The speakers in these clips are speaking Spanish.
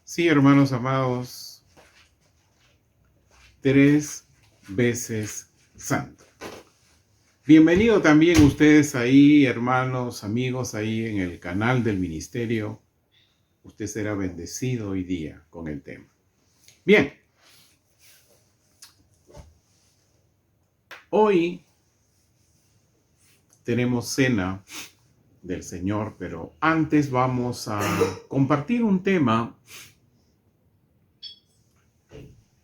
Sí, hermanos amados, 3 veces santo. Bienvenido también ustedes ahí, hermanos, amigos, ahí en el canal del ministerio. Usted será bendecido hoy día con el tema. Bien, hoy tenemos cena del Señor, pero antes vamos a compartir un tema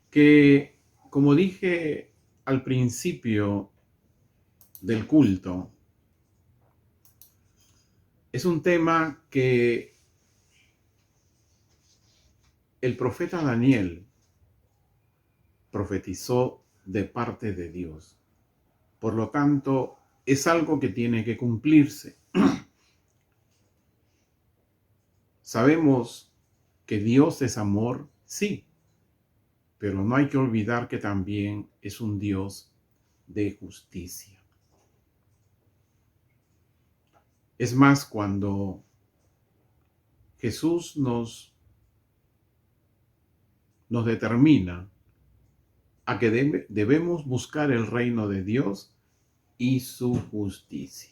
que, como dije al principio del culto, es un tema que el profeta Daniel profetizó de parte de Dios. Por lo tanto, es algo que tiene que cumplirse. Sabemos que Dios es amor, sí, pero no hay que olvidar que también es un Dios de justicia. Es más, cuando Jesús nos determina a que debemos buscar el reino de Dios y su justicia.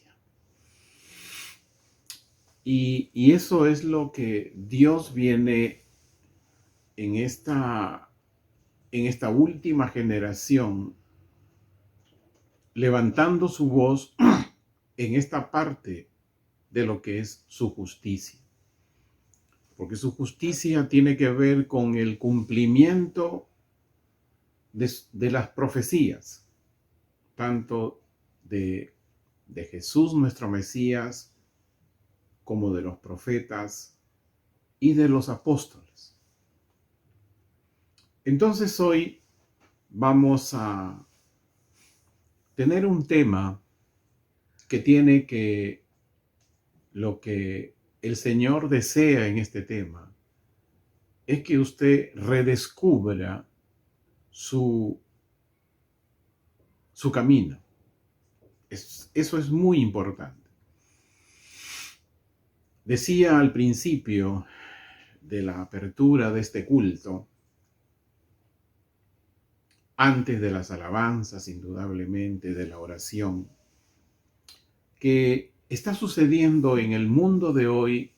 Y eso es lo que Dios viene en esta última generación, levantando su voz en esta parte de lo que es su justicia. Porque su justicia tiene que ver con el cumplimiento de las profecías, tanto de Jesús nuestro Mesías, como de los profetas y de los apóstoles. Entonces hoy vamos a tener un tema que tiene que, lo que el Señor desea en este tema, es que usted redescubra su camino. Eso es muy importante. Decía al principio de la apertura de este culto, antes de las alabanzas, indudablemente, de la oración, que está sucediendo en el mundo de hoy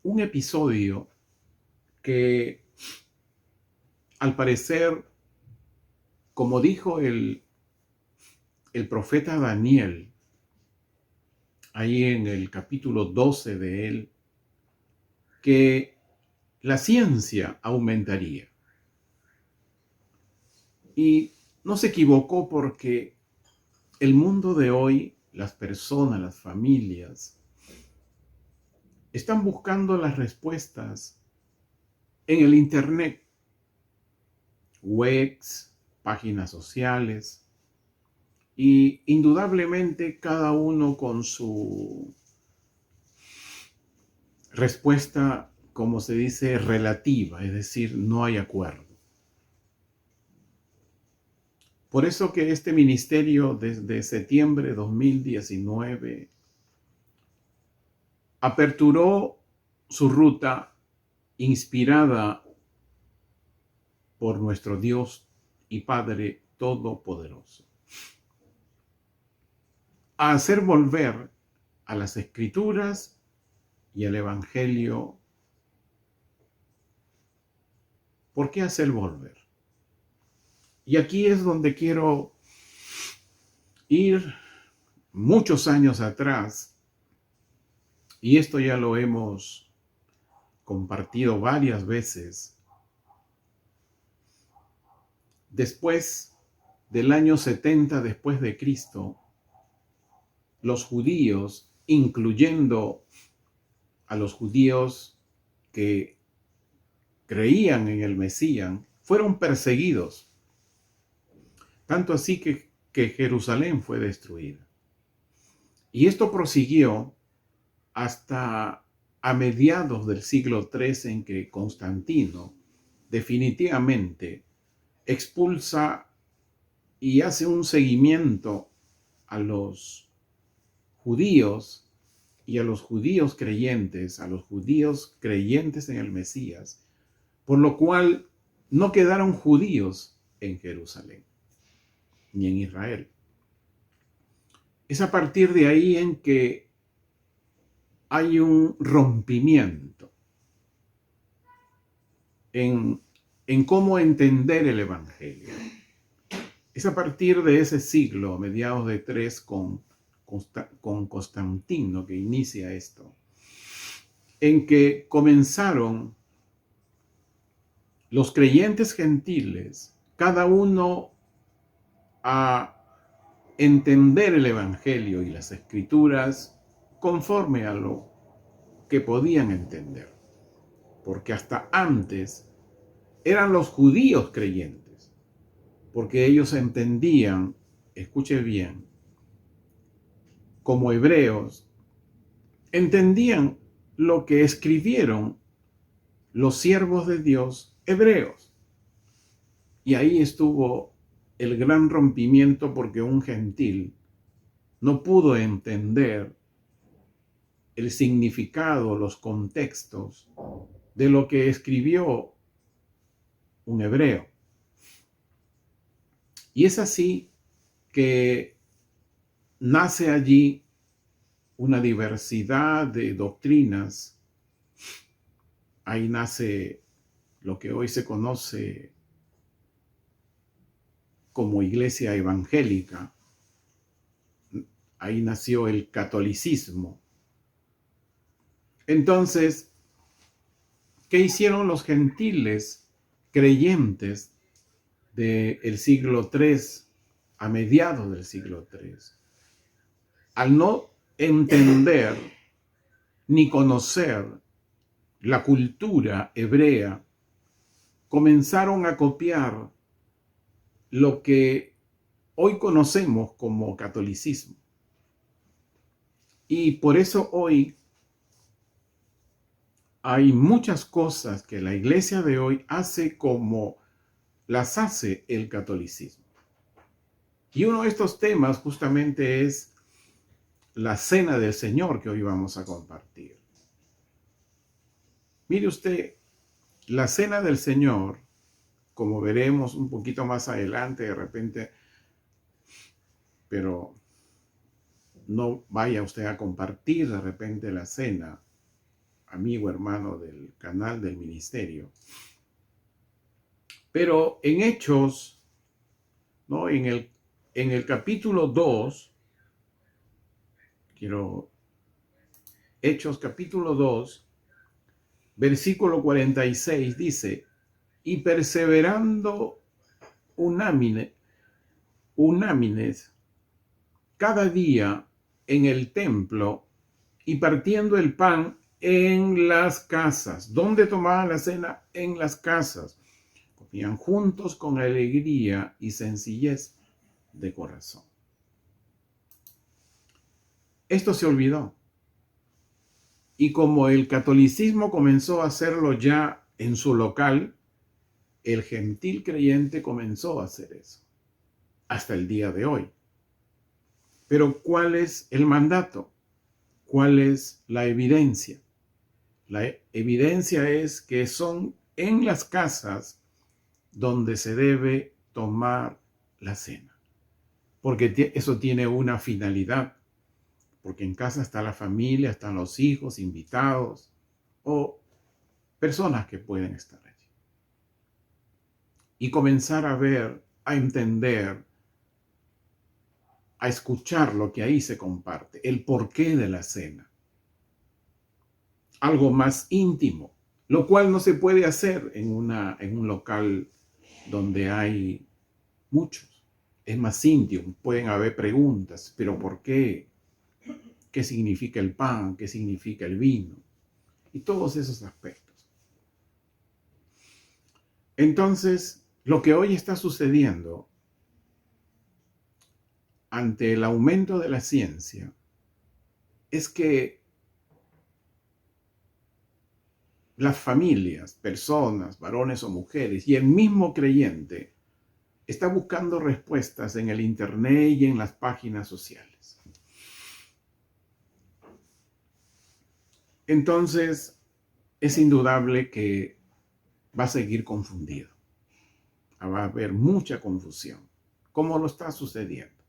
un episodio que, al parecer, como dijo el profeta Daniel, ahí en el capítulo 12 de él, que la ciencia aumentaría. Y no se equivocó, porque el mundo de hoy, las personas, las familias, están buscando las respuestas en el Internet, webs, páginas sociales, y indudablemente cada uno con su respuesta, como se dice, relativa, es decir, no hay acuerdo. Por eso que este ministerio desde septiembre de 2019 aperturó su ruta inspirada por nuestro Dios y Padre Todopoderoso, a hacer volver a las Escrituras y al Evangelio. ¿Por qué hacer volver? Y aquí es donde quiero ir muchos años atrás, y esto ya lo hemos compartido varias veces. Después del año 70 después de Cristo, los judíos, incluyendo a los judíos que creían en el Mesías, fueron perseguidos. Tanto así que Jerusalén fue destruida. Y esto prosiguió hasta a mediados del siglo III, en que Constantino definitivamente expulsa y hace un seguimiento a los judíos y a los judíos creyentes, a los judíos creyentes en el Mesías, por lo cual no quedaron judíos en Jerusalén ni en Israel. Es a partir de ahí en que hay un rompimiento en cómo entender el Evangelio. Es a partir de ese siglo, mediados de 3, con Constantino, que inicia esto, en que comenzaron los creyentes gentiles, cada uno a entender el Evangelio y las Escrituras conforme a lo que podían entender. Porque hasta antes eran los judíos creyentes, porque ellos entendían, escuche bien, como hebreos, entendían lo que escribieron los siervos de Dios hebreos. Y ahí estuvo el gran rompimiento, porque un gentil no pudo entender el significado, los contextos de lo que escribió un hebreo. Y es así que nace allí una diversidad de doctrinas. Ahí nace lo que hoy se conoce como iglesia evangélica. Ahí nació el catolicismo. Entonces, ¿qué hicieron los gentiles creyentes del siglo III, a mediados del siglo III? Al no entender ni conocer la cultura hebrea, comenzaron a copiar lo que hoy conocemos como catolicismo. Y por eso hoy hay muchas cosas que la iglesia de hoy hace como las hace el catolicismo. Y uno de estos temas justamente es la cena del Señor que hoy vamos a compartir. Mire usted, la cena del Señor, como veremos un poquito más adelante de repente, pero no vaya usted a compartir de repente la cena, amigo hermano del canal del ministerio. Pero en Hechos, ¿no? En el capítulo 2, Hechos capítulo 2, versículo 46 dice: y perseverando unánimes cada día en el templo y partiendo el pan en las casas. ¿Dónde tomaban la cena? En las casas. Comían juntos con alegría y sencillez de corazón. Esto se olvidó. Y como el catolicismo comenzó a hacerlo ya en su local, el gentil creyente comenzó a hacer eso hasta el día de hoy. Pero ¿cuál es el mandato? ¿Cuál es la evidencia? La evidencia es que son en las casas donde se debe tomar la cena, porque eso tiene una finalidad, porque en casa está la familia, están los hijos, invitados o personas que pueden estar allí. Y comenzar a ver, a entender, a escuchar lo que ahí se comparte, el porqué de la cena. Algo más íntimo, lo cual no se puede hacer en un local donde hay muchos. Es más íntimo, pueden haber preguntas, pero ¿por qué? ¿Qué significa el pan? ¿Qué significa el vino? Y todos esos aspectos. Entonces, lo que hoy está sucediendo ante el aumento de la ciencia es que las familias, personas, varones o mujeres, y el mismo creyente está buscando respuestas en el internet y en las páginas sociales. Entonces, es indudable que va a seguir confundido. Va a haber mucha confusión, como lo está sucediendo.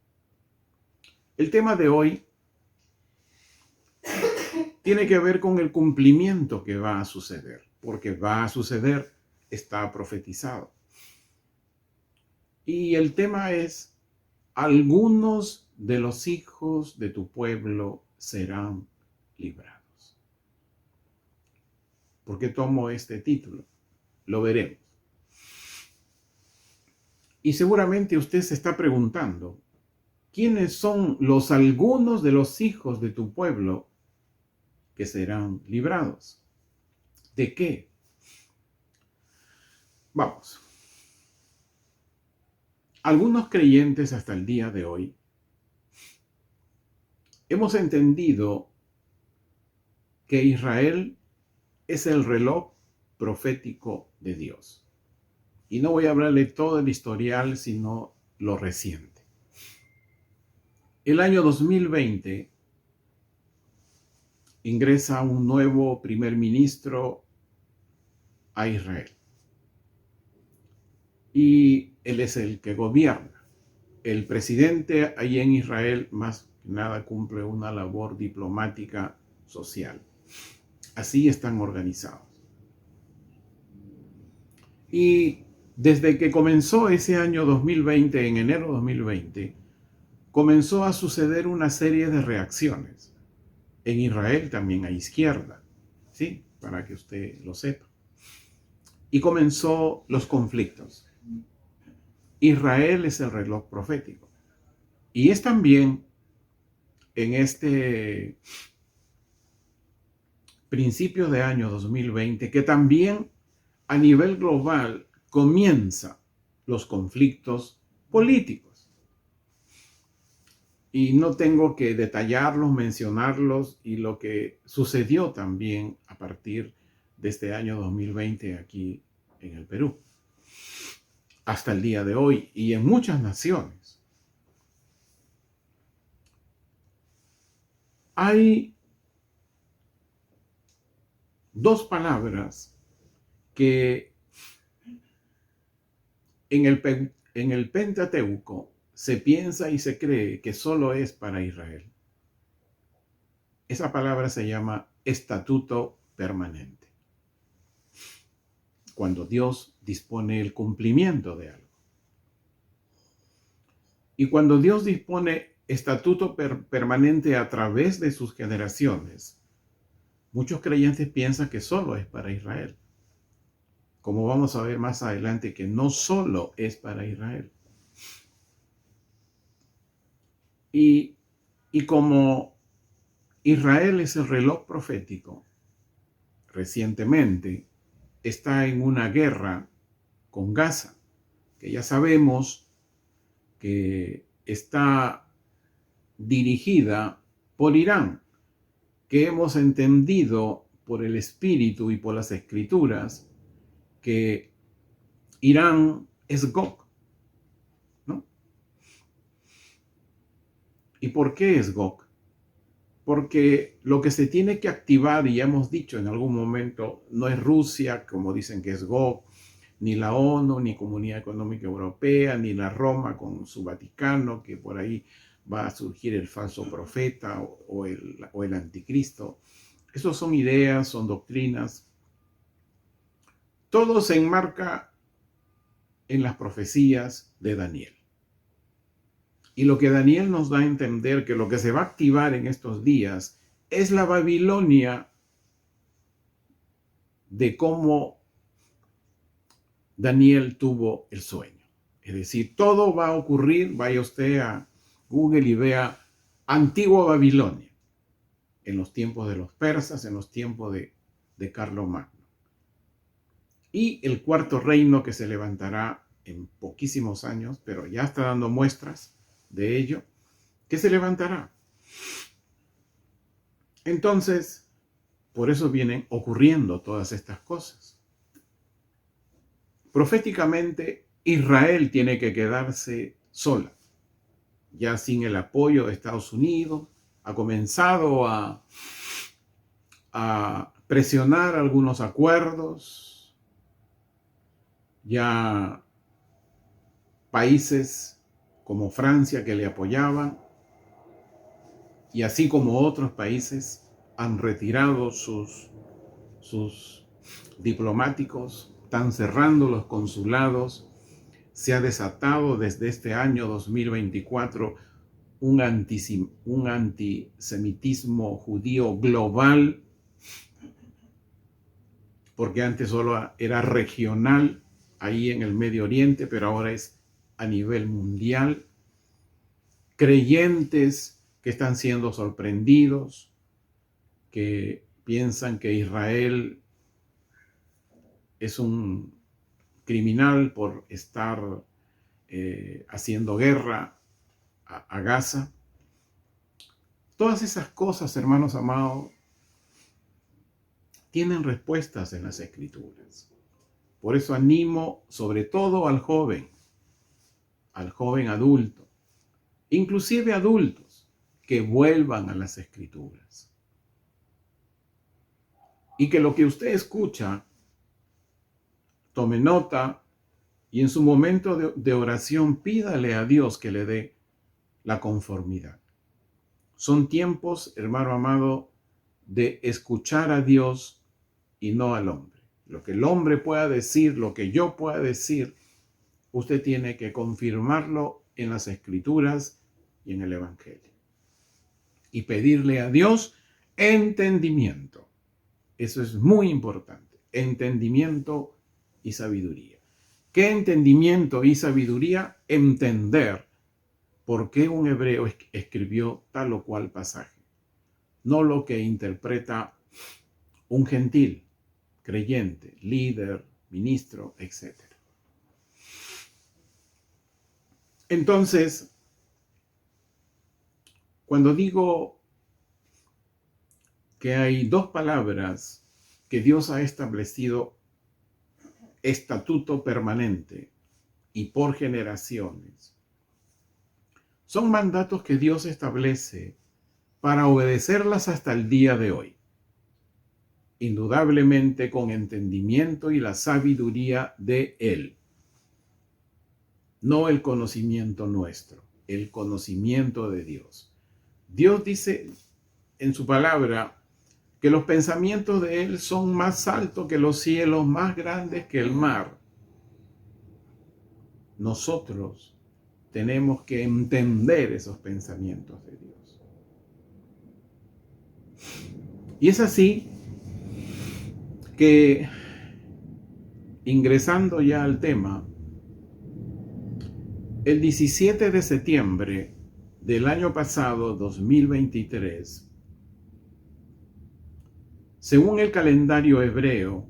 El tema de hoy tiene que ver con el cumplimiento que va a suceder, porque va a suceder, está profetizado. Y el tema es: algunos de los hijos de tu pueblo serán librados. ¿Por qué tomo este título? Lo veremos. Y seguramente usted se está preguntando, ¿quiénes son los algunos de los hijos de tu pueblo que serán librados? ¿De qué? Vamos. Algunos creyentes hasta el día de hoy hemos entendido que Israel es el reloj profético de Dios. Y no voy a hablarle todo el historial, sino lo reciente. El año 2020 ingresa un nuevo primer ministro a Israel. Y él es el que gobierna. El presidente ahí en Israel más que nada cumple una labor diplomática social. Así están organizados. Y desde que comenzó ese año 2020, en enero de 2020, comenzó a suceder una serie de reacciones. En Israel también a izquierda, ¿sí? Para que usted lo sepa. Y comenzó los conflictos. Israel es el reloj profético. Y es también en este principio de año 2020 que también a nivel global comienza los conflictos políticos. Y no tengo que detallarlos, mencionarlos y lo que sucedió también a partir de este año 2020 aquí en el Perú, hasta el día de hoy y en muchas naciones. Hay dos palabras que en el Pentateuco se piensa y se cree que solo es para Israel. Esa palabra se llama estatuto permanente. Cuando Dios dispone el cumplimiento de algo. Y cuando Dios dispone estatuto permanente a través de sus generaciones, muchos creyentes piensan que solo es para Israel. Como vamos a ver más adelante, que no solo es para Israel. Y como Israel es el reloj profético, recientemente está en una guerra con Gaza, que ya sabemos que está dirigida por Irán, que hemos entendido por el Espíritu y por las Escrituras que Irán es Gog, ¿no? ¿Y por qué es Gog? Porque lo que se tiene que activar, y ya hemos dicho en algún momento, no es Rusia, como dicen que es Gog, ni la ONU, ni Comunidad Económica Europea, ni la Roma con su Vaticano, que por ahí va a surgir el falso profeta o el anticristo. Esas son ideas, son doctrinas. Todo se enmarca en las profecías de Daniel. Y lo que Daniel nos da a entender que lo que se va a activar en estos días es la Babilonia de cómo Daniel tuvo el sueño. Es decir, todo va a ocurrir, vaya usted a Google y vea Antigua Babilonia, en los tiempos de los persas, en los tiempos de Carlomagno. Y el cuarto reino que se levantará en poquísimos años, pero ya está dando muestras de ello, que se levantará. Entonces, por eso vienen ocurriendo todas estas cosas. Proféticamente, Israel tiene que quedarse sola, ya sin el apoyo de Estados Unidos. Ha comenzado a presionar algunos acuerdos. Ya países como Francia que le apoyaban, y así como otros países han retirado sus diplomáticos, están cerrando los consulados. Se ha desatado desde este año 2024 un antisemitismo judío global, porque antes solo era regional ahí en el Medio Oriente, pero ahora es a nivel mundial. Creyentes que están siendo sorprendidos, que piensan que Israel es un criminal por estar haciendo guerra a Gaza. Todas esas cosas, hermanos amados, tienen respuestas en las Escrituras. Por eso animo sobre todo al joven adulto, inclusive adultos, que vuelvan a las Escrituras. Y que lo que usted escucha, tome nota y en su momento de oración pídale a Dios que le dé la conformidad. Son tiempos, hermano amado, de escuchar a Dios y no al hombre. Lo que el hombre pueda decir, lo que yo pueda decir, usted tiene que confirmarlo en las Escrituras y en el Evangelio. Y pedirle a Dios entendimiento. Eso es muy importante. Entendimiento y sabiduría. ¿Qué entendimiento y sabiduría? Entender por qué un hebreo escribió tal o cual pasaje. No lo que interpreta un gentil, creyente, líder, ministro, etc. Entonces, cuando digo que hay dos palabras que Dios ha establecido estatuto permanente y por generaciones, son mandatos que Dios establece para obedecerlas hasta el día de hoy. Indudablemente con entendimiento y la sabiduría de Él. No el conocimiento nuestro, el conocimiento de Dios. Dios dice en su palabra que los pensamientos de Él son más altos que los cielos, más grandes que el mar. Nosotros tenemos que entender esos pensamientos de Dios. Y es así que, ingresando ya al tema, el 17 de septiembre del año pasado, 2023, según el calendario hebreo,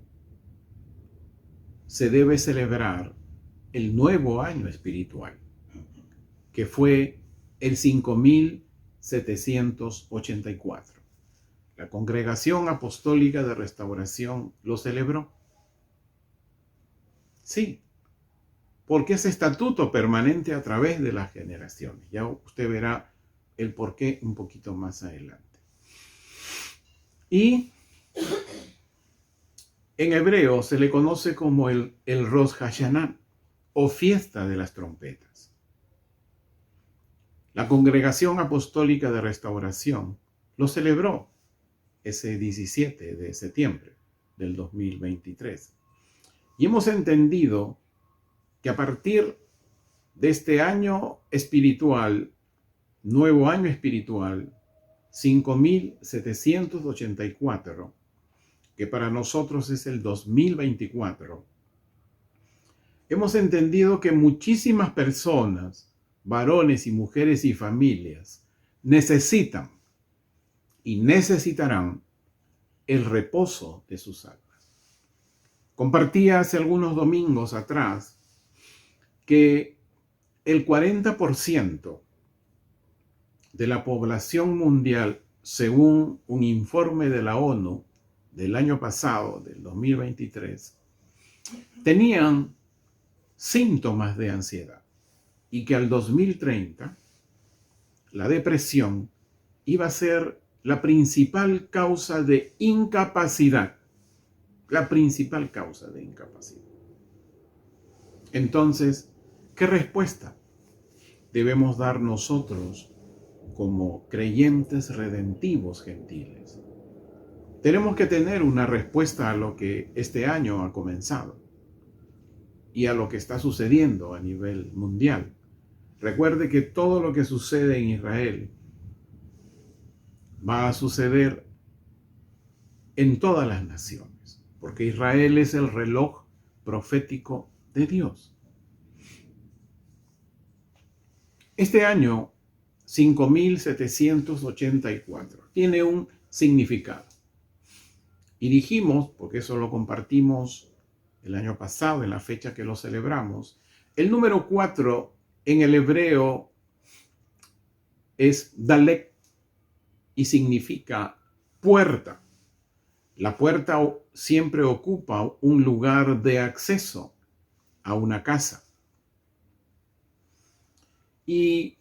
se debe celebrar el nuevo año espiritual, que fue el 5784. La Congregación Apostólica de Restauración lo celebró. Sí, porque es estatuto permanente a través de las generaciones. Ya usted verá el porqué un poquito más adelante. Y en hebreo se le conoce como el Rosh Hashanah, o fiesta de las trompetas. La Congregación Apostólica de Restauración lo celebró ese 17 de septiembre del 2023. Y hemos entendido que a partir de este año espiritual, nuevo año espiritual, 5784, que para nosotros es el 2024, hemos entendido que muchísimas personas, varones y mujeres y familias, necesitan y necesitarán el reposo de sus almas. Compartía hace algunos domingos atrás que el 40% de la población mundial, según un informe de la ONU del año pasado, del 2023, tenían síntomas de ansiedad y que al 2030 la depresión iba a ser la principal causa de incapacidad. La principal causa de incapacidad. Entonces, ¿qué respuesta debemos dar nosotros como creyentes redentivos gentiles? Tenemos que tener una respuesta a lo que este año ha comenzado y a lo que está sucediendo a nivel mundial. Recuerde que todo lo que sucede en Israel va a suceder en todas las naciones, porque Israel es el reloj profético de Dios. Este año 5784 tiene un significado. Y dijimos, porque eso lo compartimos el año pasado, en la fecha que lo celebramos, el número 4 en el hebreo es Dalek y significa puerta. La puerta siempre ocupa un lugar de acceso a una casa. ¿Y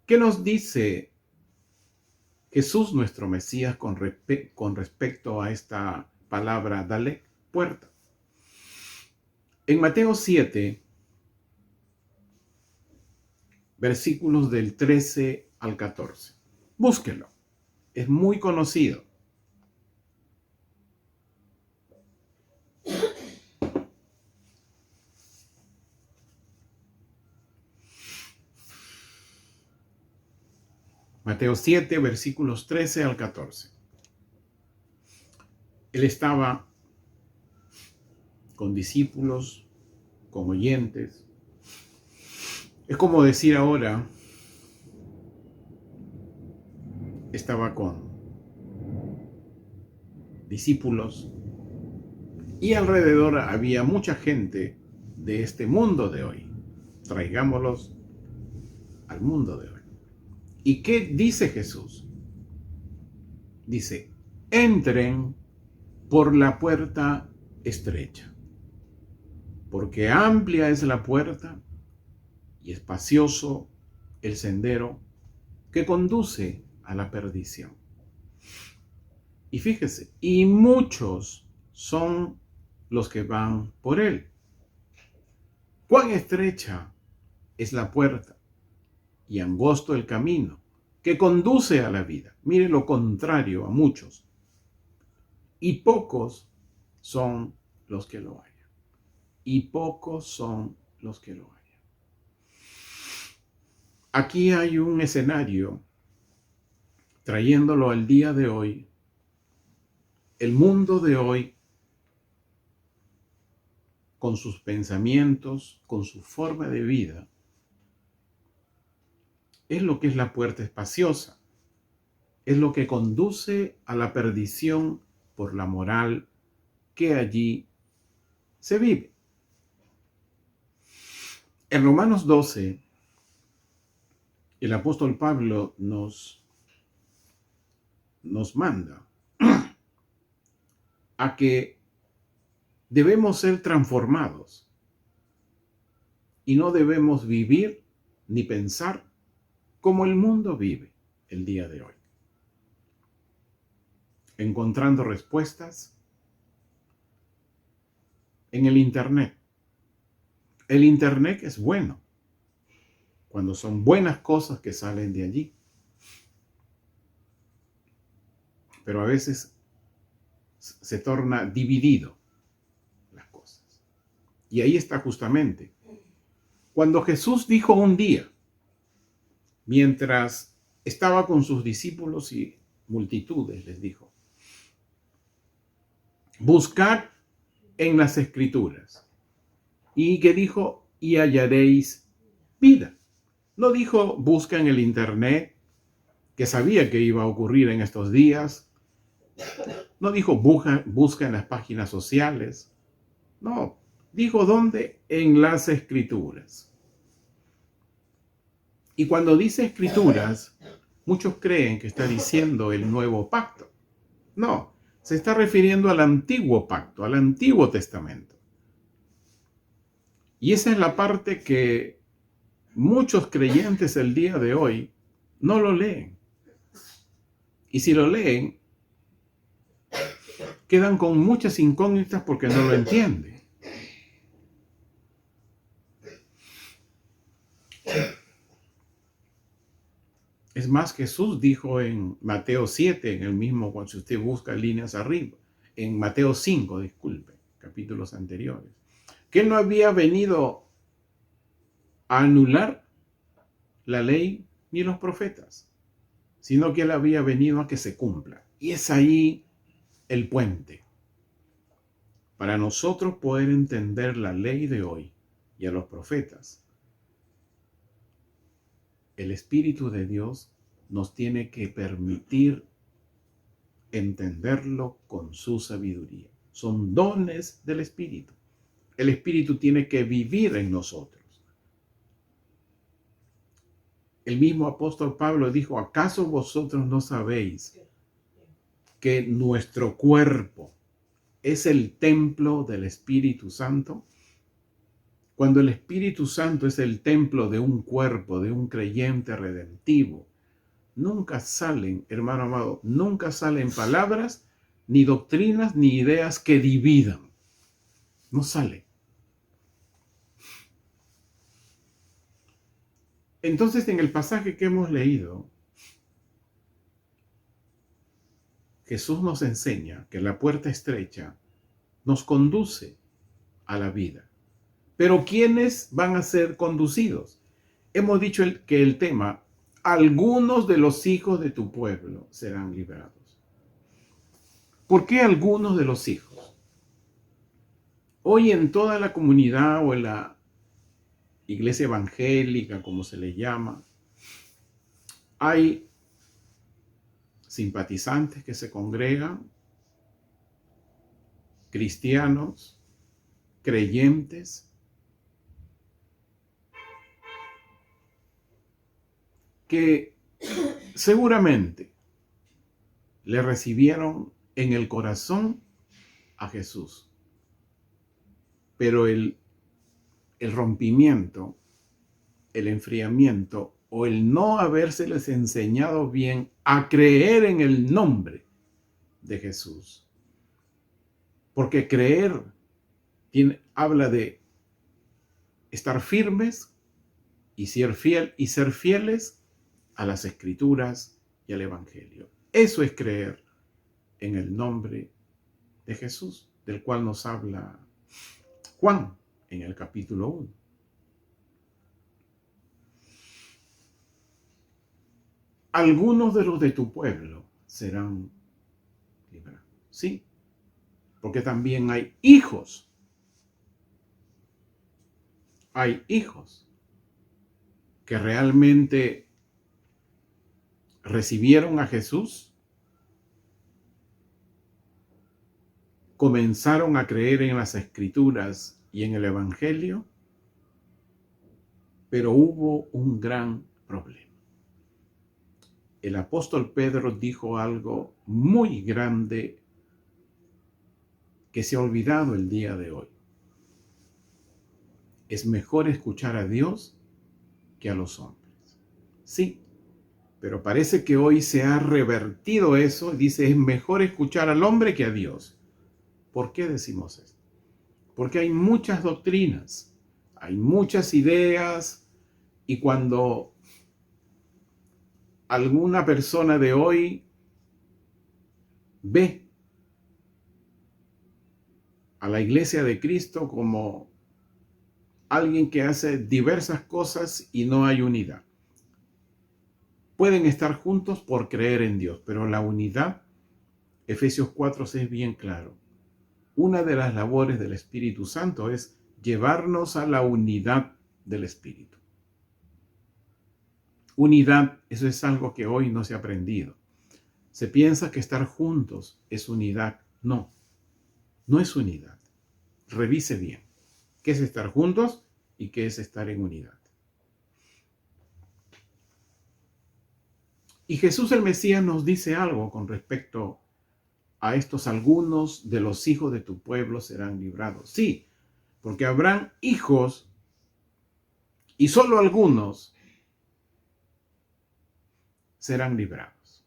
qué nos dice Jesús, nuestro Mesías, con respecto a esta palabra Dalek, puerta? En Mateo 7, versículos del 13 al 14. Búsquelo. Es muy conocido. Mateo 7, versículos 13 al 14. Él estaba con discípulos, con oyentes. Es como decir ahora, estaba con discípulos y alrededor había mucha gente de este mundo de hoy. Traigámoslos al mundo de hoy. ¿Y qué dice Jesús? Dice, entren por la puerta estrecha, porque amplia es la puerta y espacioso el sendero que conduce a la perdición. Y fíjese, y muchos son los que van por él. Cuán estrecha es la puerta y angosto el camino que conduce a la vida. Mire lo contrario a muchos. Y pocos son los que lo hallan. Y pocos son los que lo hallan. Aquí hay un escenario, trayéndolo al día de hoy. El mundo de hoy, con sus pensamientos, con su forma de vida, es lo que es la puerta espaciosa. Es lo que conduce a la perdición por la moral que allí se vive. En Romanos 12, el apóstol Pablo nos manda a que debemos ser transformados y no debemos vivir ni pensar como el mundo vive el día de hoy, encontrando respuestas en el Internet. El Internet es bueno cuando son buenas cosas que salen de allí, pero a veces se torna dividido las cosas. Y ahí está justamente cuando Jesús dijo un día, mientras estaba con sus discípulos y multitudes, les dijo, buscad en las Escrituras. Y que dijo, y hallaréis vida. No dijo, busca en el Internet, que sabía que iba a ocurrir en estos días. No dijo, busca en las páginas sociales. No, dijo, ¿dónde? En las Escrituras. Y cuando dice Escrituras, muchos creen que está diciendo el nuevo pacto. No, se está refiriendo al antiguo pacto, al Antiguo Testamento. Y esa es la parte que muchos creyentes el día de hoy no lo leen. Y si lo leen, quedan con muchas incógnitas porque no lo entienden. Es más, Jesús dijo en Mateo 7, en el mismo, cuando si usted busca líneas arriba, en Mateo 5, disculpe, capítulos anteriores, que él no había venido a anular la ley ni los profetas, sino que él había venido a que se cumpla. Y es ahí el puente. Para nosotros poder entender la ley de hoy y a los profetas, el Espíritu de Dios nos tiene que permitir entenderlo con su sabiduría. Son dones del Espíritu. El Espíritu tiene que vivir en nosotros. El mismo apóstol Pablo dijo, ¿acaso vosotros no sabéis que nuestro cuerpo es el templo del Espíritu Santo? Cuando el Espíritu Santo es el templo de un cuerpo, de un creyente redentivo, nunca salen, hermano amado, nunca salen palabras, ni doctrinas, ni ideas que dividan. No sale. Entonces, en el pasaje que hemos leído, Jesús nos enseña que la puerta estrecha nos conduce a la vida. Pero ¿quiénes van a ser conducidos? Hemos dicho que el tema, algunos de los hijos de tu pueblo serán liberados. ¿Por qué algunos de los hijos? Hoy en toda la comunidad o en la iglesia evangélica, como se le llama, hay simpatizantes que se congregan, cristianos, creyentes, que seguramente le recibieron en el corazón a Jesús. Pero el rompimiento, el enfriamiento o el no habérseles enseñado bien a creer en el nombre de Jesús. Porque creer habla de estar firmes y ser fieles a las Escrituras y al Evangelio. Eso es creer en el nombre de Jesús, del cual nos habla Juan en el capítulo 1. Algunos de los de tu pueblo serán liberados. Sí, porque también hay hijos. Hay hijos que realmente recibieron a Jesús, comenzaron a creer en las Escrituras y en el Evangelio, pero hubo un gran problema. El apóstol Pedro dijo algo muy grande que se ha olvidado el día de hoy. Es mejor escuchar a Dios que a los hombres. Sí, pero parece que hoy se ha revertido eso. Dice, es mejor escuchar al hombre que a Dios. ¿Por qué decimos esto? Porque hay muchas doctrinas, hay muchas ideas, y cuando alguna persona de hoy ve a la Iglesia de Cristo como alguien que hace diversas cosas y no hay unidad. Pueden estar juntos por creer en Dios, pero la unidad, Efesios 4:6 es bien claro. Una de las labores del Espíritu Santo es llevarnos a la unidad del Espíritu. Unidad, eso es algo que hoy no se ha aprendido. Se piensa que estar juntos es unidad. No, no es unidad. Revise bien qué es estar juntos y qué es estar en unidad. Y Jesús el Mesías nos dice algo con respecto a estos: algunos de los hijos de tu pueblo serán librados. Sí, porque habrán hijos y solo algunos serán librados.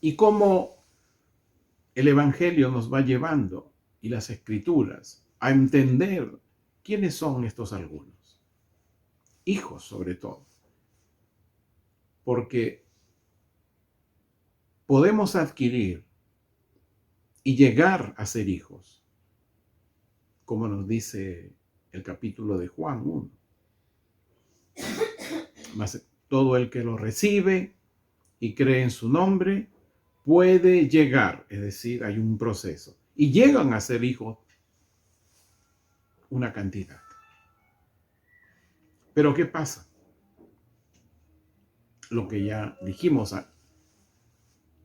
Y cómo el Evangelio nos va llevando y las Escrituras a entender quiénes son estos algunos. Hijos, sobre todo. Porque podemos adquirir y llegar a ser hijos, como nos dice el capítulo de Juan 1. Mas todo el que lo recibe y cree en su nombre puede llegar, es decir, hay un proceso. Y llegan a ser hijos una cantidad. Pero ¿qué pasa? Lo que ya dijimos,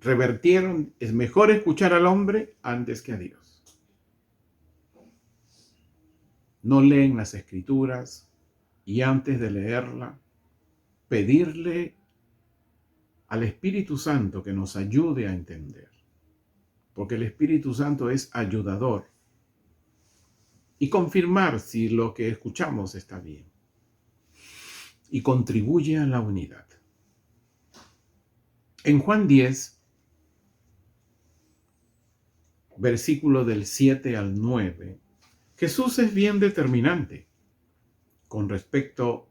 revertieron, es mejor escuchar al hombre antes que a Dios. No leen las Escrituras y antes de leerla, pedirle al Espíritu Santo que nos ayude a entender. Porque el Espíritu Santo es ayudador. Y confirmar si lo que escuchamos está bien. Y contribuye a la unidad. En Juan 10, versículo del 7 al 9, Jesús es bien determinante con respecto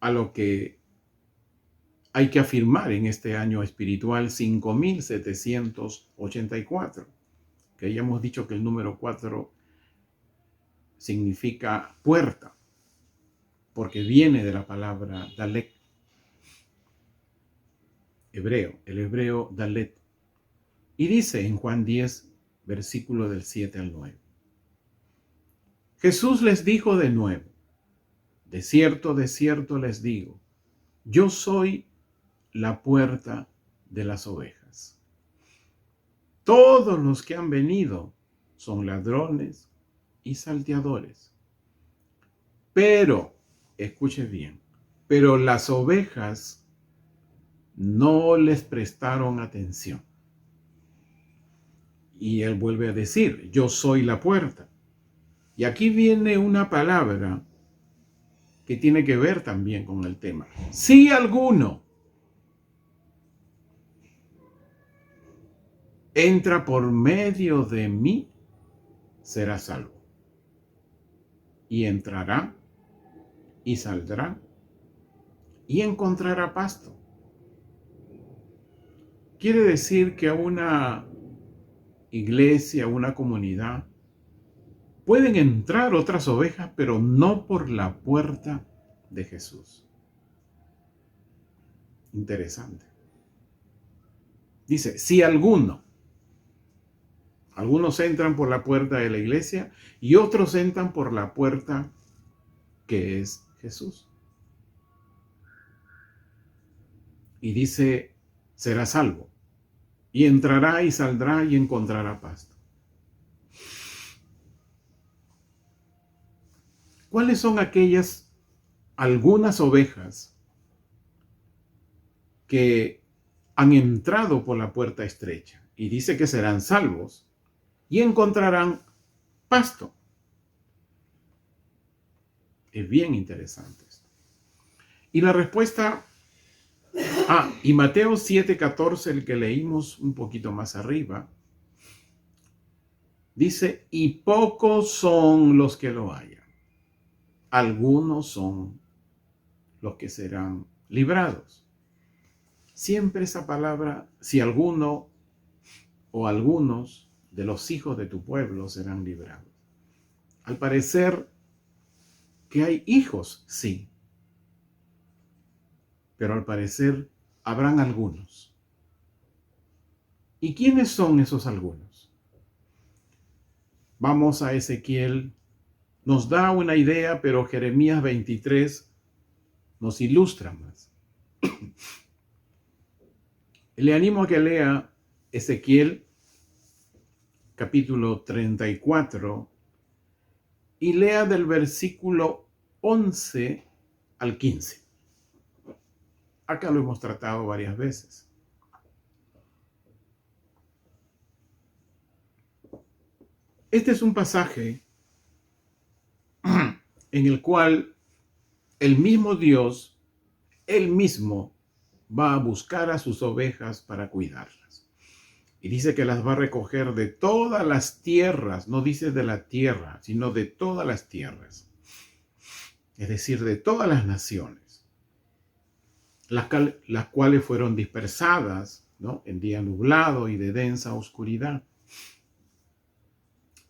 a lo que hay que afirmar en este año espiritual 5784, que ya hemos dicho que el número 4 significa puerta, porque viene de la palabra Dalet, hebreo, el hebreo Dalet. Y dice en Juan 10, versículo del 7 al 9. Jesús les dijo de nuevo, de cierto les digo, yo soy la puerta de las ovejas. Todos los que han venido son ladrones y salteadores. Pero, escuche bien, pero las ovejas no les prestaron atención. Y él vuelve a decir, yo soy la puerta. Y aquí viene una palabra que tiene que ver también con el tema. Si alguno entra por medio de mí, será salvo. Y entrará y saldrá y encontrará pasto. Quiere decir que una iglesia, una comunidad, pueden entrar otras ovejas, pero no por la puerta de Jesús. Interesante. Dice, si algunos entran por la puerta de la iglesia y otros entran por la puerta que es Jesús. Y dice, será salvo. Y entrará y saldrá y encontrará pasto. ¿Cuáles son algunas ovejas que han entrado por la puerta estrecha? Y dice que serán salvos y encontrarán pasto. Es bien interesante esto. Y la respuesta, y Mateo 7:14, el que leímos un poquito más arriba, dice, y pocos son los que lo hallan. Algunos son los que serán librados. Siempre esa palabra, si alguno o algunos de los hijos de tu pueblo serán librados. Al parecer que hay hijos, sí. Pero al parecer habrán algunos. ¿Y quiénes son esos algunos? Vamos a Ezequiel. Nos da una idea, pero Jeremías 23 nos ilustra más. Le animo a que lea Ezequiel capítulo 34 y lea del versículo 11 al 15. Acá lo hemos tratado varias veces. Este es un pasaje en el cual el mismo Dios, él mismo, va a buscar a sus ovejas para cuidarlas. Y dice que las va a recoger de todas las tierras, no dice de la tierra, sino de todas las tierras. Es decir, de todas las naciones, las cuales fueron dispersadas, ¿no?, en día nublado y de densa oscuridad.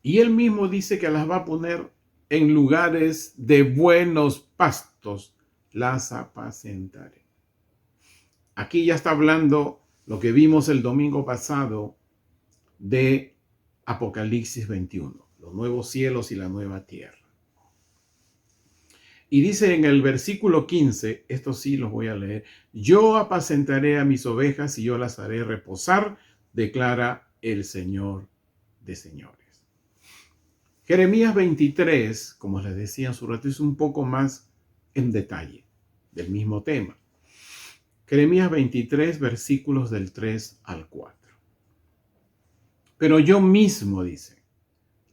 Y él mismo dice que las va a poner en lugares de buenos pastos, las apacentaré. Aquí ya está hablando lo que vimos el domingo pasado de Apocalipsis 21, los nuevos cielos y la nueva tierra. Y dice en el versículo 15, esto sí los voy a leer: yo apacentaré a mis ovejas y yo las haré reposar, declara el Señor de señores. Jeremías 23, como les decía en su rato, es un poco más en detalle del mismo tema. Jeremías 23, versículos del 3 al 4. Pero yo mismo, dice,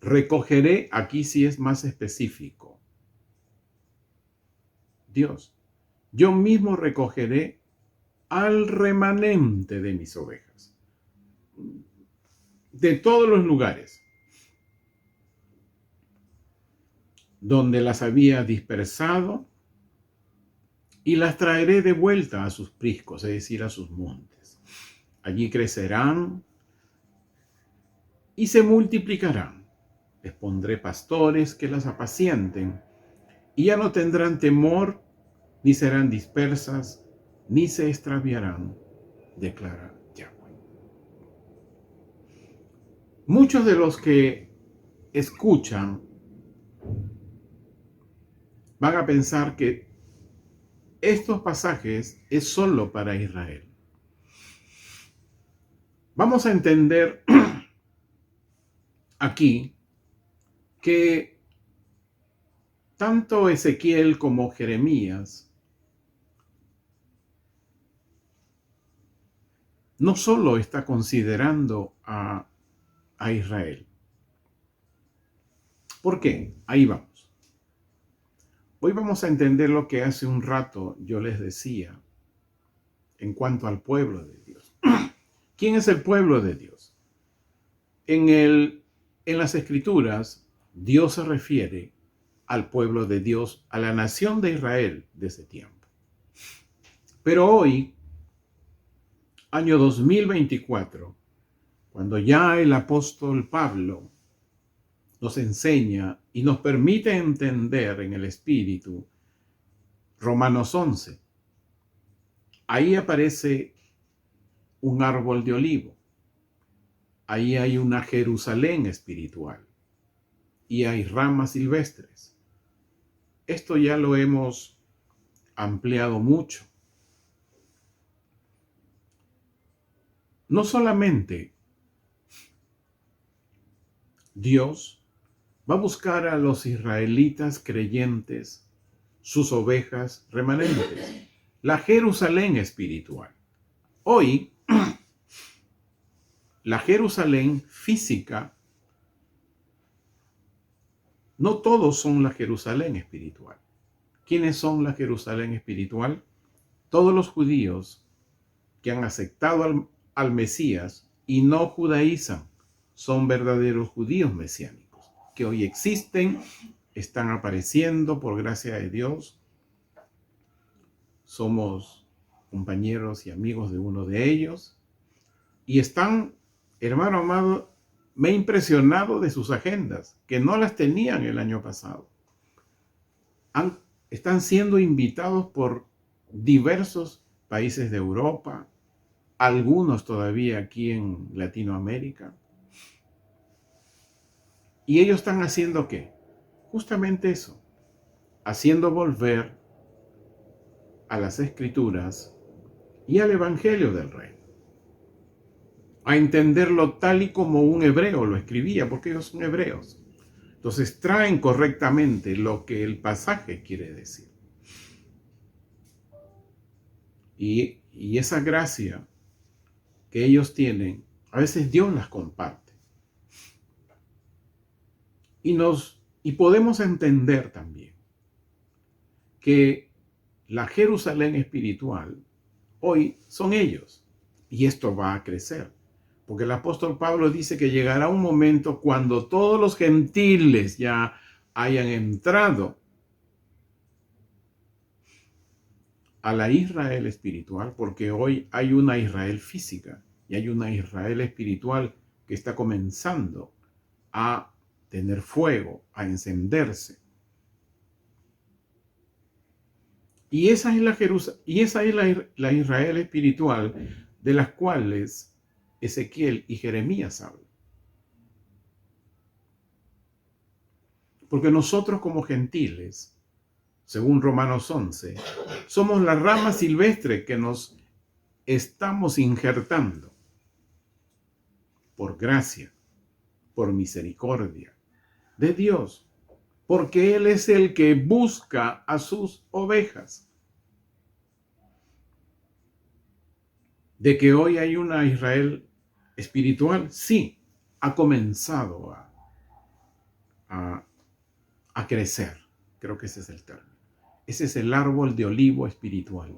recogeré, aquí sí es más específico, Dios, yo mismo recogeré al remanente de mis ovejas, de todos los lugares donde las había dispersado, y las traeré de vuelta a sus priscos, es decir, a sus montes. Allí crecerán y se multiplicarán. Les pondré pastores que las apacienten, y ya no tendrán temor, ni serán dispersas, ni se extraviarán, declara Yahweh. Muchos de los que escuchan van a pensar que estos pasajes es solo para Israel. Vamos a entender aquí que tanto Ezequiel como Jeremías no solo está considerando a Israel. ¿Por qué? Ahí vamos. Hoy vamos a entender lo que hace un rato yo les decía en cuanto al pueblo de Dios. ¿Quién es el pueblo de Dios? En las Escrituras, Dios se refiere al pueblo de Dios, a la nación de Israel de ese tiempo. Pero hoy, año 2024, cuando ya el apóstol Pablo nos enseña y nos permite entender en el Espíritu Romanos 11, ahí aparece un árbol de olivo, ahí hay una Jerusalén espiritual y hay ramas silvestres. Esto ya lo hemos ampliado mucho. No solamente Dios va a buscar a los israelitas creyentes, sus ovejas remanentes, la Jerusalén espiritual. Hoy, la Jerusalén física, no todos son la Jerusalén espiritual. ¿Quiénes son la Jerusalén espiritual? Todos los judíos que han aceptado al Mesías y no judaizan, son verdaderos judíos mesiánicos, que hoy existen, están apareciendo por gracia de Dios. Somos compañeros y amigos de uno de ellos, y están, hermano amado, me he impresionado de sus agendas, que no las tenían el año pasado. Están siendo invitados por diversos países de Europa, algunos todavía aquí en Latinoamérica. ¿Y ellos están haciendo qué? Justamente eso, haciendo volver a las Escrituras y al Evangelio del Reino, a entenderlo tal y como un hebreo lo escribía, porque ellos son hebreos. Entonces traen correctamente lo que el pasaje quiere decir. Y esa gracia que ellos tienen, a veces Dios las comparte. Y podemos entender también que la Jerusalén espiritual hoy son ellos. Y esto va a crecer. Porque el apóstol Pablo dice que llegará un momento cuando todos los gentiles ya hayan entrado a la Israel espiritual, porque hoy hay una Israel física y hay una Israel espiritual que está comenzando a tener fuego, a encenderse. Y esa es la Israel espiritual de las cuales Ezequiel y Jeremías hablan. Porque nosotros como gentiles, según Romanos 11, somos la rama silvestre que nos estamos injertando por gracia, por misericordia de Dios, porque Él es el que busca a sus ovejas. De que hoy hay una Israel espiritual, sí, ha comenzado a crecer. Creo que ese es el término. Ese es el árbol de olivo espiritual.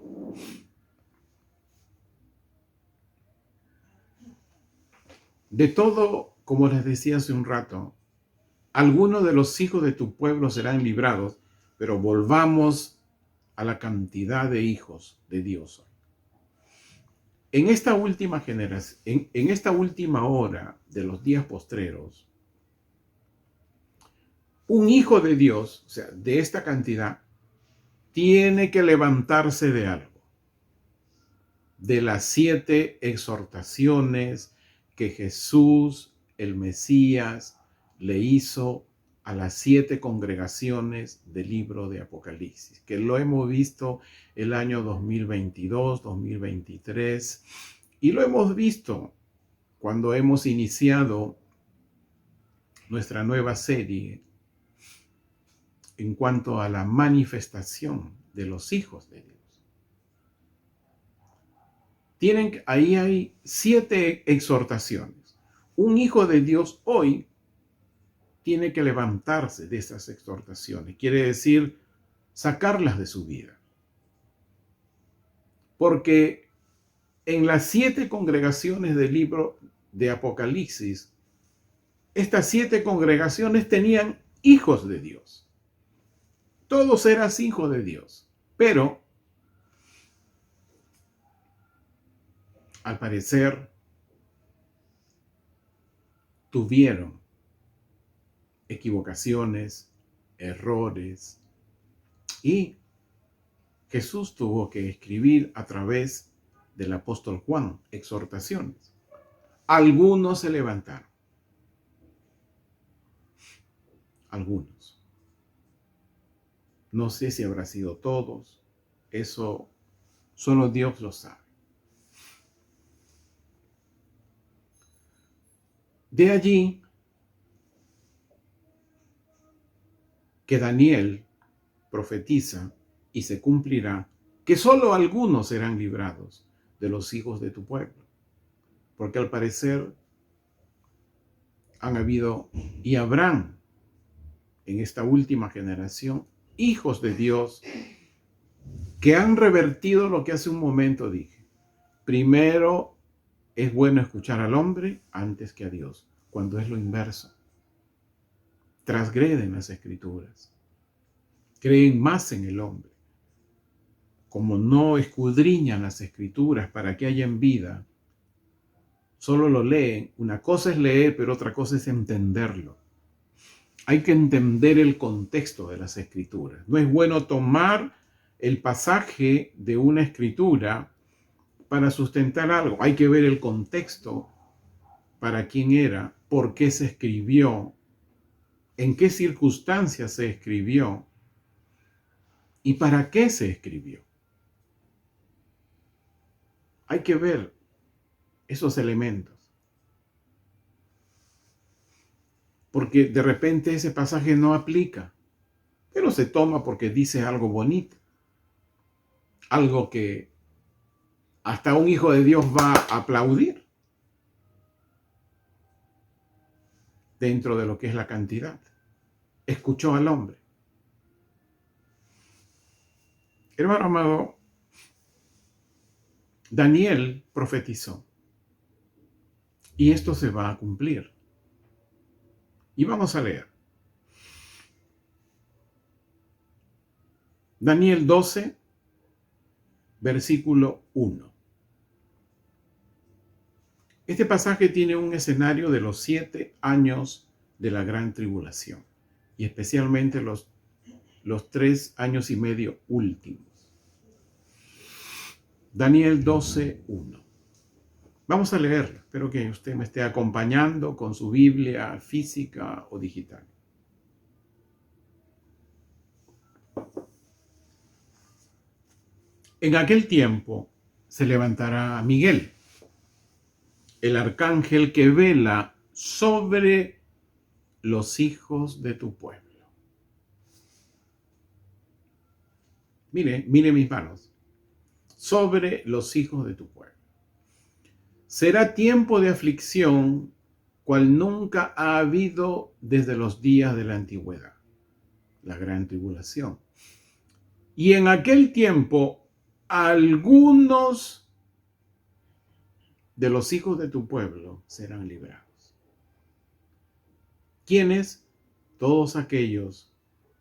De todo, como les decía hace un rato, algunos de los hijos de tu pueblo serán librados, pero volvamos a la cantidad de hijos de Dios. En esta última generación, en esta última hora de los días postreros, un hijo de Dios, o sea, de esta cantidad, tiene que levantarse de algo, de las 7 exhortaciones que Jesús, el Mesías, le hizo a las 7 congregaciones del libro de Apocalipsis, que lo hemos visto el año 2022, 2023, y lo hemos visto cuando hemos iniciado nuestra nueva serie en cuanto a la manifestación de los hijos de Dios. Ahí hay 7 exhortaciones. Un hijo de Dios hoy tiene que levantarse de esas exhortaciones. Quiere decir, sacarlas de su vida. Porque en las 7 congregaciones del libro de Apocalipsis, estas 7 congregaciones tenían hijos de Dios. Todos eran hijos de Dios. Pero, al parecer, tuvieron equivocaciones, errores, y Jesús tuvo que escribir a través del apóstol Juan exhortaciones. Algunos se levantaron, algunos. No sé si habrá sido todos, eso solo Dios lo sabe. De allí que Daniel profetiza y se cumplirá que solo algunos serán librados de los hijos de tu pueblo. Porque al parecer han habido y habrán en esta última generación hijos de Dios que han revertido lo que hace un momento dije. Primero es bueno escuchar al hombre antes que a Dios, cuando es lo inverso. Transgreden las escrituras, creen más en el hombre. Como no escudriñan las escrituras para que haya vida, solo lo leen. Una cosa es leer, pero otra cosa es entenderlo. Hay que entender el contexto de las escrituras. No es bueno tomar el pasaje de una escritura para sustentar algo. Hay que ver el contexto, para quién era, por qué se escribió, en qué circunstancias se escribió y para qué se escribió. Hay que ver esos elementos. Porque de repente ese pasaje no aplica, pero se toma porque dice algo bonito. Algo que hasta un hijo de Dios va a aplaudir dentro de lo que es la cantidad. Escuchó al hombre. Hermano amado, Daniel profetizó y esto se va a cumplir. Y vamos a leer. Daniel 12, versículo 1. Este pasaje tiene un escenario de los 7 años de la gran tribulación y especialmente los 3 años y medio últimos. Daniel 12, 1. Vamos a leerlo. Espero que usted me esté acompañando con su Biblia física o digital. En aquel tiempo se levantará Miguel, el arcángel que vela sobre los hijos de tu pueblo. Mire mis manos. Sobre los hijos de tu pueblo. Será tiempo de aflicción, cual nunca ha habido desde los días de la antigüedad, la gran tribulación. Y en aquel tiempo, algunos de los hijos de tu pueblo serán librados. ¿Quiénes? Todos aquellos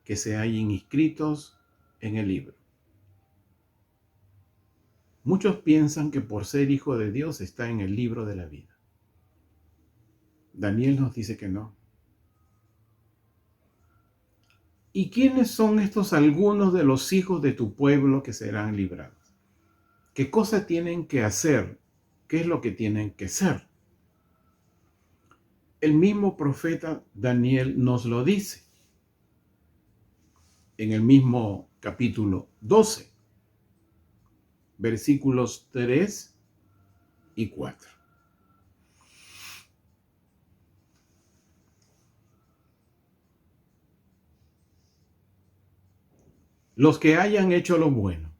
que se hallen inscritos en el libro. Muchos piensan que por ser hijo de Dios está en el libro de la vida. Daniel nos dice que no. ¿Y quiénes son estos algunos de los hijos de tu pueblo que serán librados? ¿Qué cosa tienen que hacer? ¿Qué es lo que tienen que ser? El mismo profeta Daniel nos lo dice en el mismo capítulo 12, versículos 3 y 4. Los que hayan hecho lo bueno.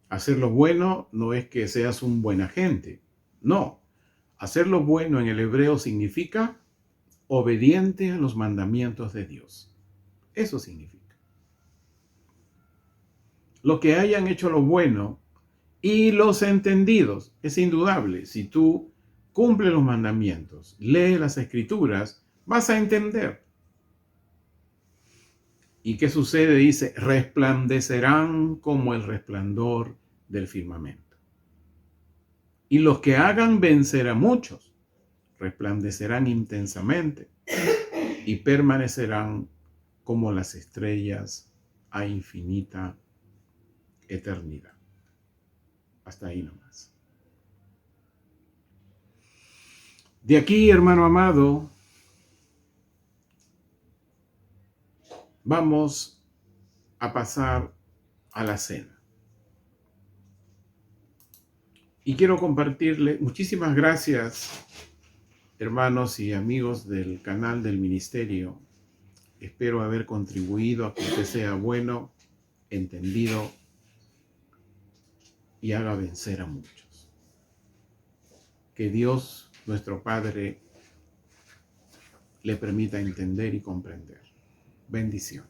Hacer lo bueno no es que seas un buen agente. No. Hacer lo bueno en el hebreo significa obediente a los mandamientos de Dios. Eso significa. Los que hayan hecho lo bueno y los entendidos. Es indudable. Si tú cumples los mandamientos, lees las escrituras, vas a entender. ¿Y qué sucede? Dice, resplandecerán como el resplandor del firmamento. Y los que hagan vencer a muchos, resplandecerán intensamente y permanecerán como las estrellas a infinita eternidad. Hasta ahí nomás. De aquí, hermano amado, vamos a pasar a la cena. Y quiero compartirle, muchísimas gracias, hermanos y amigos del canal del ministerio. Espero haber contribuido a que usted sea bueno, entendido y haga vencer a muchos. Que Dios, nuestro Padre, le permita entender y comprender. Bendición.